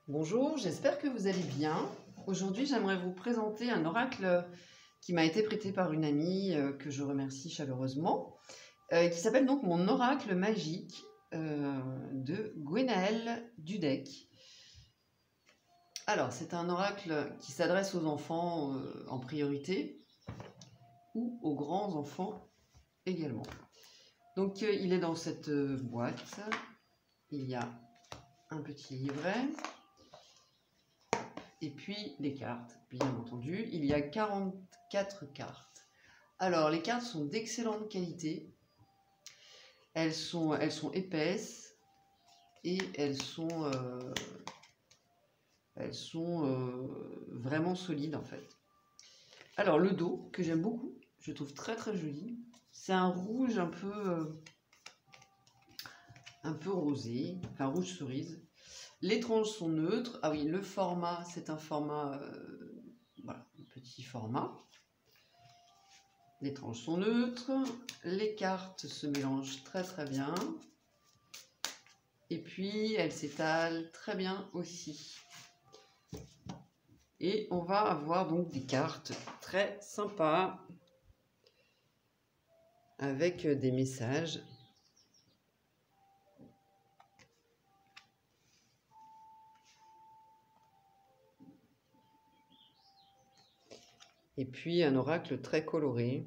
Bonjour, j'espère que vous allez bien. Aujourd'hui, j'aimerais vous présenter un oracle qui m'a été prêté par une amie que je remercie chaleureusement, qui s'appelle donc mon oracle magique de Gwenaëlle Dudek. Alors, c'est un oracle qui s'adresse aux enfants en priorité ou aux grands enfants également. Donc, il est dans cette boîte. Il y a un petit livret. Et puis les cartes, bien entendu. Il y a 44 cartes. Alors, les cartes sont d'excellente qualité. Elles sont épaisses et elles sont vraiment solides en fait. Alors, le dos, que j'aime beaucoup, je trouve très très joli. C'est un rouge un peu rosé, enfin rouge cerise. Les tranches sont neutres. Ah oui, le format, c'est un format, voilà, un petit format. Les tranches sont neutres. Les cartes se mélangent très très bien. Et puis, elles s'étalent très bien aussi. Et on va avoir donc des cartes très sympas avec des messages. Et puis un oracle très coloré.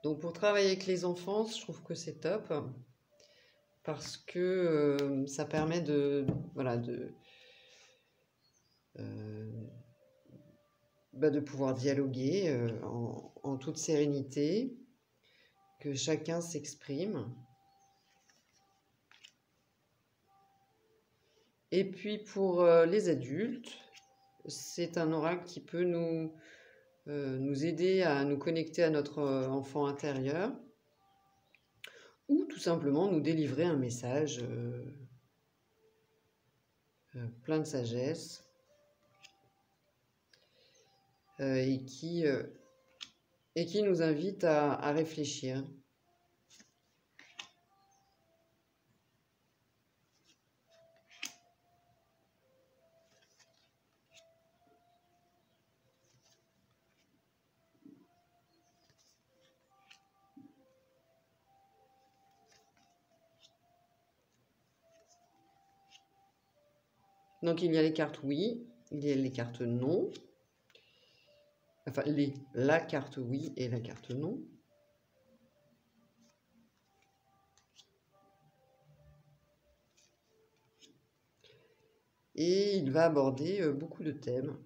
Donc pour travailler avec les enfants, je trouve que c'est top parce que ça permet de pouvoir dialoguer en toute sérénité, que chacun s'exprime. Et puis pour les adultes, c'est un oracle qui peut nous aider à nous connecter à notre enfant intérieur ou tout simplement nous délivrer un message plein de sagesse et qui nous invite à réfléchir. Donc il y a les cartes oui, il y a les cartes non. Enfin, la carte oui et la carte non. Et il va aborder beaucoup de thèmes.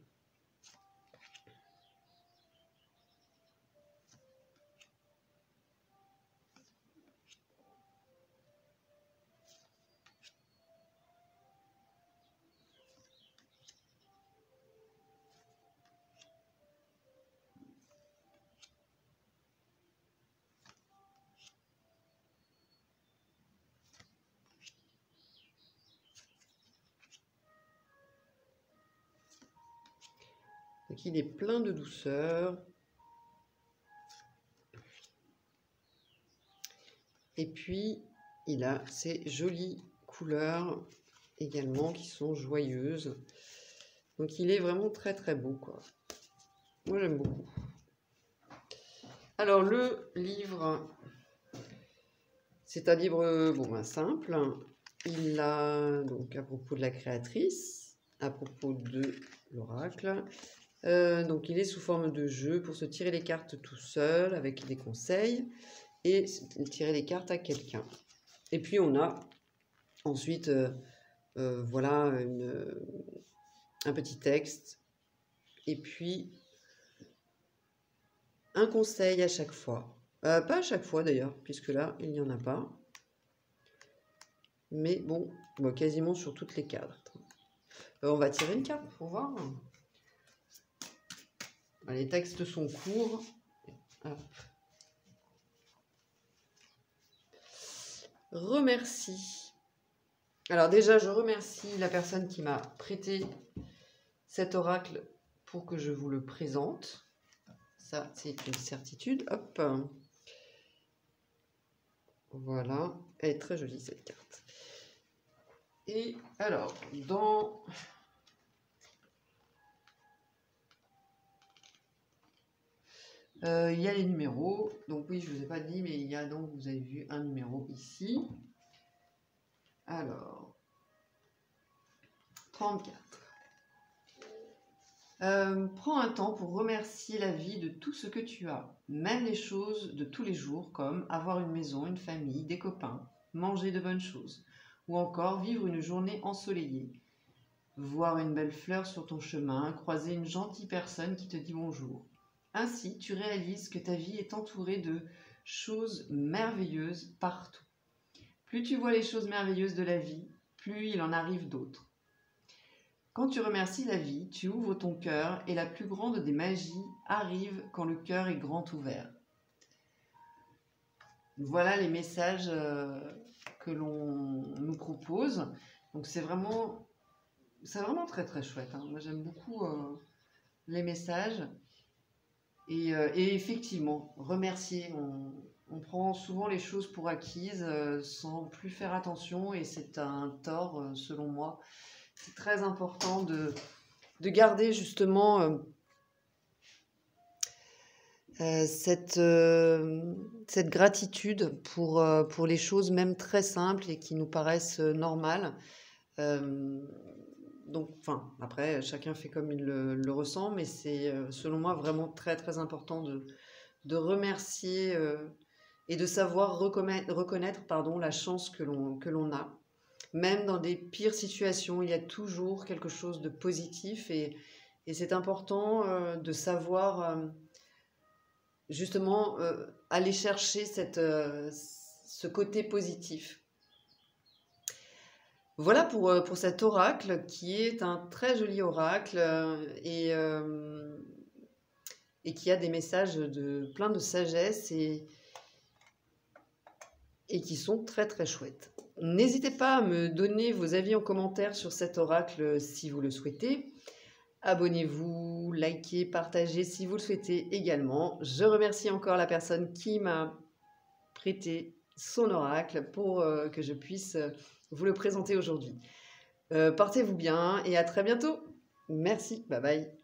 Donc il est plein de douceur. Et puis, il a ces jolies couleurs également qui sont joyeuses. Donc il est vraiment très très beau, quoi. Moi j'aime beaucoup. Alors le livre, c'est un livre simple. Il a donc à propos de la créatrice, à propos de l'oracle. Donc il est sous forme de jeu pour se tirer les cartes tout seul avec des conseils et tirer les cartes à quelqu'un. Et puis on a ensuite voilà un petit texte et puis un conseil à chaque fois. Pas à chaque fois d'ailleurs, puisque là il n'y en a pas. Mais bon, quasiment sur toutes les cartes. On va tirer une carte pour voir. Les textes sont courts. Hop. Remercie. Alors déjà, je remercie la personne qui m'a prêté cet oracle pour que je vous le présente. Ça, c'est une certitude. Hop. Voilà. Elle est très jolie, cette carte. Et alors, dans... il y a les numéros. Donc oui, je ne vous ai pas dit, mais il y a donc, vous avez vu, un numéro ici. Alors, 34. Prends un temps pour remercier la vie de tout ce que tu as, même les choses de tous les jours comme avoir une maison, une famille, des copains, manger de bonnes choses, ou encore vivre une journée ensoleillée, voir une belle fleur sur ton chemin, croiser une gentille personne qui te dit bonjour. Ainsi, tu réalises que ta vie est entourée de choses merveilleuses partout. Plus tu vois les choses merveilleuses de la vie, plus il en arrive d'autres. Quand tu remercies la vie, tu ouvres ton cœur et la plus grande des magies arrive quand le cœur est grand ouvert. Voilà les messages que l'on nous propose. Donc c'est vraiment très très chouette, hein. Moi j'aime beaucoup les messages. Et effectivement, remercier. On prend souvent les choses pour acquises sans plus faire attention et c'est un tort selon moi. C'est très important de garder justement cette gratitude pour les choses même très simples et qui nous paraissent normales. Donc, enfin, après, chacun fait comme il le ressent, mais c'est selon moi vraiment très très important de remercier et de savoir reconnaître pardon, la chance que l'on a. Même dans des pires situations, il y a toujours quelque chose de positif et c'est important de savoir justement aller chercher ce côté positif. Voilà pour cet oracle qui est un très joli oracle et qui a des messages plein de sagesse et qui sont très très chouettes. N'hésitez pas à me donner vos avis en commentaire sur cet oracle si vous le souhaitez. Abonnez-vous, likez, partagez si vous le souhaitez également. Je remercie encore la personne qui m'a prêté son oracle pour que je puisse vous le présenter aujourd'hui. Portez-vous bien et à très bientôt. Merci, bye bye.